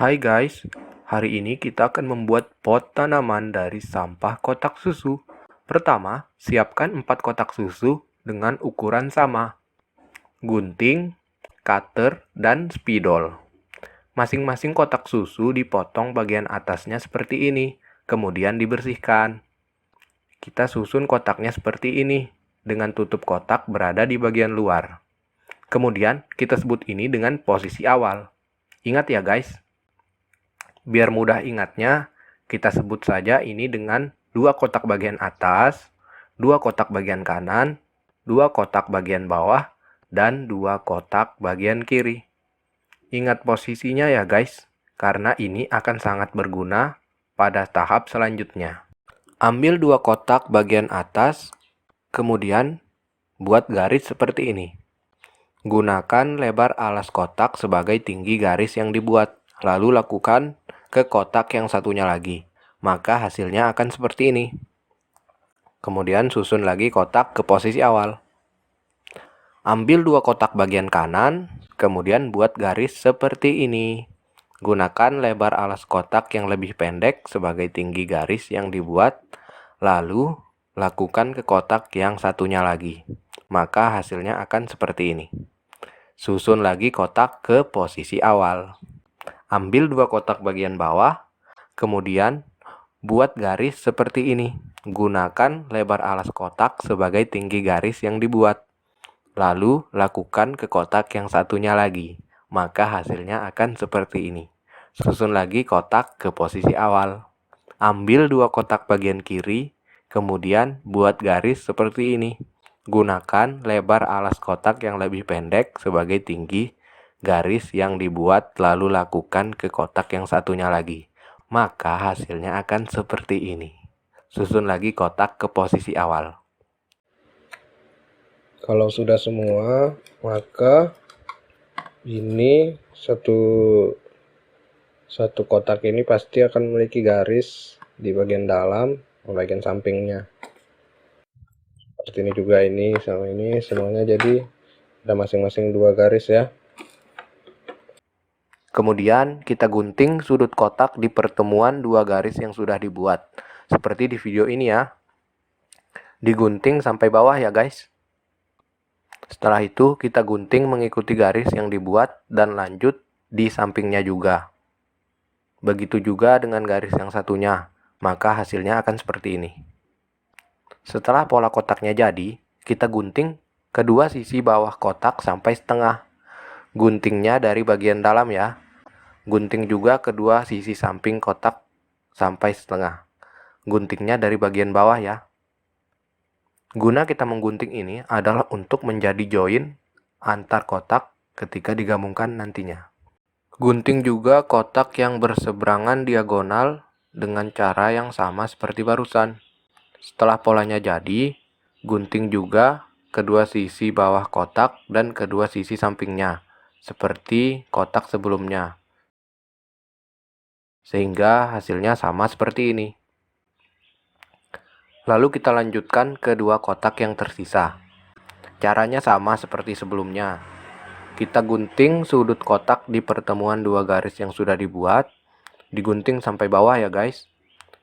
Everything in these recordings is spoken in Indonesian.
Hai guys, hari ini kita akan membuat pot tanaman dari sampah kotak susu. Pertama, siapkan 4 kotak susu dengan ukuran sama. Gunting, cutter, dan spidol. Masing-masing kotak susu dipotong bagian atasnya seperti ini, kemudian dibersihkan. Kita susun kotaknya seperti ini, dengan tutup kotak berada di bagian luar. Kemudian, kita sebut ini dengan posisi awal. Ingat ya guys. Biar mudah ingatnya, kita sebut saja ini dengan 2 kotak bagian atas, 2 kotak bagian kanan, 2 kotak bagian bawah, dan 2 kotak bagian kiri. Ingat posisinya ya guys, karena ini akan sangat berguna pada tahap selanjutnya. Ambil 2 kotak bagian atas, kemudian buat garis seperti ini. Gunakan lebar alas kotak sebagai tinggi garis yang dibuat, lalu lakukan ke kotak yang satunya lagi. Maka hasilnya akan seperti ini. Kemudian susun lagi kotak ke posisi awal. Ambil 2 kotak bagian kanan, kemudian buat garis seperti ini. Gunakan lebar alas kotak yang lebih pendek sebagai tinggi garis yang dibuat, lalu lakukan ke kotak yang satunya lagi. Maka hasilnya akan seperti ini. Susun lagi kotak ke posisi awal. Ambil 2 kotak bagian bawah, kemudian buat garis seperti ini. Gunakan lebar alas kotak sebagai tinggi garis yang dibuat. Lalu lakukan ke kotak yang satunya lagi. Maka hasilnya akan seperti ini. Susun lagi kotak ke posisi awal. Ambil 2 kotak bagian kiri, kemudian buat garis seperti ini. Gunakan lebar alas kotak yang lebih pendek sebagai tinggi garis yang dibuat, lalu lakukan ke kotak yang satunya lagi. Maka hasilnya akan seperti ini. Susun lagi kotak ke posisi awal. Kalau sudah semua, maka ini satu kotak ini pasti akan memiliki garis di bagian dalam, bagian sampingnya. Seperti ini juga, ini sama ini semuanya, jadi ada masing-masing 2 garis ya. Kemudian kita gunting sudut kotak di pertemuan 2 garis yang sudah dibuat. Seperti di video ini ya. Digunting sampai bawah ya guys. Setelah itu kita gunting mengikuti garis yang dibuat dan lanjut di sampingnya juga. Begitu juga dengan garis yang satunya, maka hasilnya akan seperti ini. Setelah pola kotaknya jadi, kita gunting kedua sisi bawah kotak sampai setengah. Guntingnya dari bagian dalam ya. Gunting juga kedua sisi samping kotak sampai setengah. Guntingnya dari bagian bawah ya. Guna kita menggunting ini adalah untuk menjadi join antar kotak ketika digabungkan nantinya. Gunting juga kotak yang berseberangan diagonal dengan cara yang sama seperti barusan. Setelah polanya jadi, gunting juga kedua sisi bawah kotak dan kedua sisi sampingnya, seperti kotak sebelumnya. Sehingga hasilnya sama seperti ini. Lalu kita lanjutkan ke 2 kotak yang tersisa. Caranya sama seperti sebelumnya. Kita gunting sudut kotak di pertemuan 2 garis yang sudah dibuat. Digunting sampai bawah ya guys.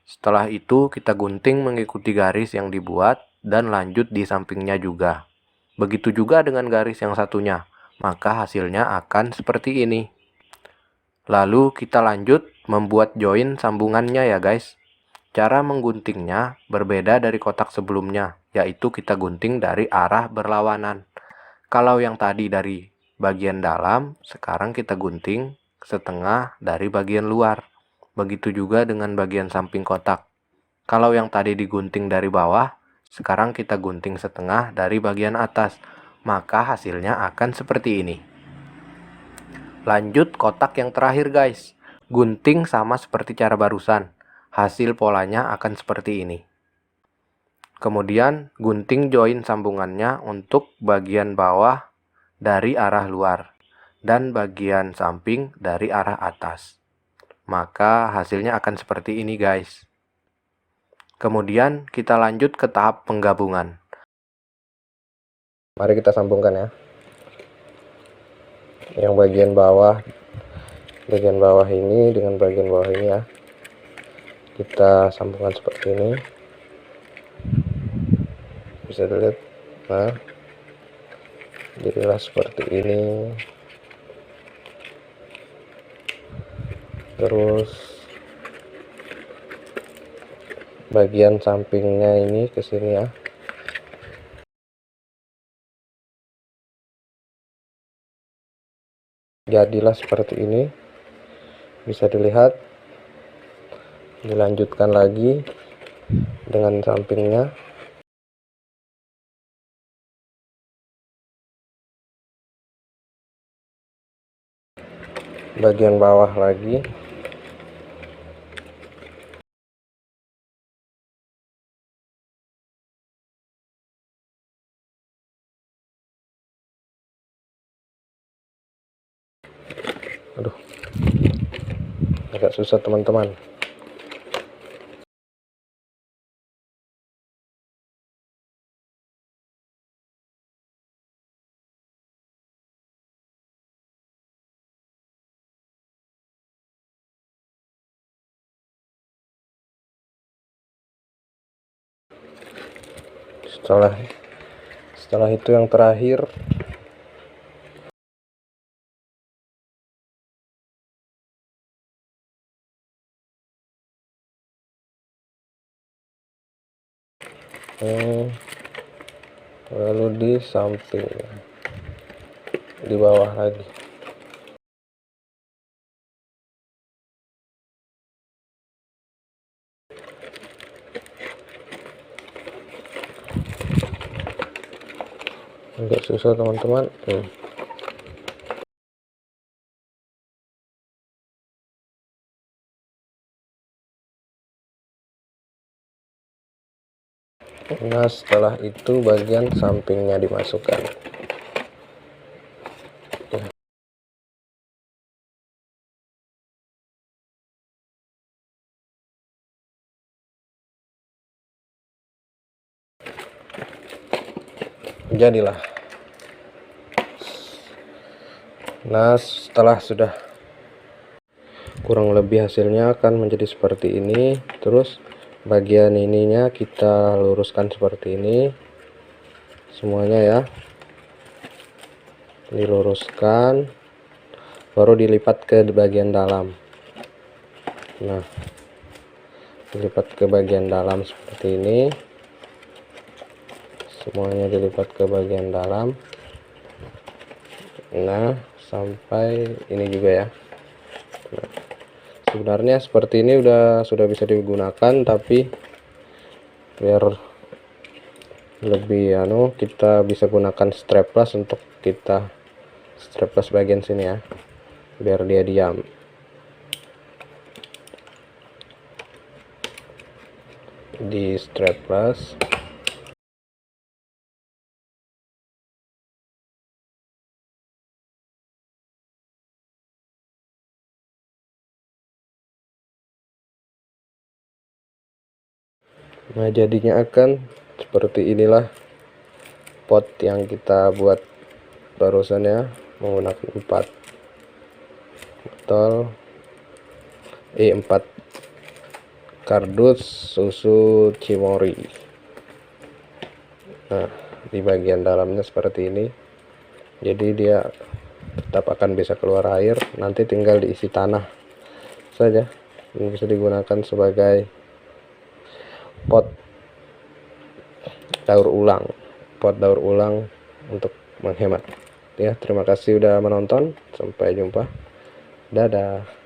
Setelah itu kita gunting mengikuti garis yang dibuat dan lanjut di sampingnya juga. Begitu juga dengan garis yang satunya. Maka hasilnya akan seperti ini. Lalu kita lanjut membuat join sambungannya ya guys. Cara mengguntingnya berbeda dari kotak sebelumnya, yaitu kita gunting dari arah berlawanan. Kalau yang tadi dari bagian dalam, sekarang kita gunting setengah dari bagian luar. Begitu juga dengan bagian samping kotak. Kalau yang tadi digunting dari bawah, sekarang kita gunting setengah dari bagian atas. Maka hasilnya akan seperti ini. Lanjut kotak yang terakhir guys. Gunting sama seperti cara barusan. Hasil polanya akan seperti ini. Kemudian gunting join sambungannya untuk bagian bawah dari arah luar dan bagian samping dari arah atas. Maka hasilnya akan seperti ini guys. Kemudian kita lanjut ke tahap penggabungan. Mari kita sambungkan ya. Yang bagian bawah bagian bawah ini dengan bagian bawah ini ya, kita sambungkan seperti ini, bisa dilihat. Nah, jadilah seperti ini. Terus bagian sampingnya ini ke sini ya, jadilah seperti ini, bisa dilihat. Dilanjutkan lagi dengan sampingnya, bagian bawah lagi, aduh agak susah teman-teman. Setelah itu yang terakhir, lalu di samping, di bawah lagi. Agak susah teman-teman. Nah, setelah itu bagian sampingnya dimasukkan. Jadilah. Nah, setelah sudah kurang lebih hasilnya akan menjadi seperti ini. Terus bagian ininya kita luruskan seperti ini semuanya ya, diluruskan, baru dilipat ke bagian dalam. Nah, dilipat ke bagian dalam seperti ini, semuanya dilipat ke bagian dalam. Nah, sampai ini juga ya. Nah, sebenarnya seperti ini sudah bisa digunakan, tapi biar lebih kita bisa gunakan strapless untuk kita strapless bagian sini ya, biar dia diam. Di strapless, nah jadinya akan seperti inilah pot yang kita buat barusan ya, menggunakan 4 botol 4 kardus susu Cimory. Nah, di bagian dalamnya seperti ini, jadi dia tetap akan bisa keluar air, nanti tinggal diisi tanah saja. Ini bisa digunakan sebagai pot daur ulang untuk menghemat ya. Terima kasih udah menonton, sampai jumpa, dadah.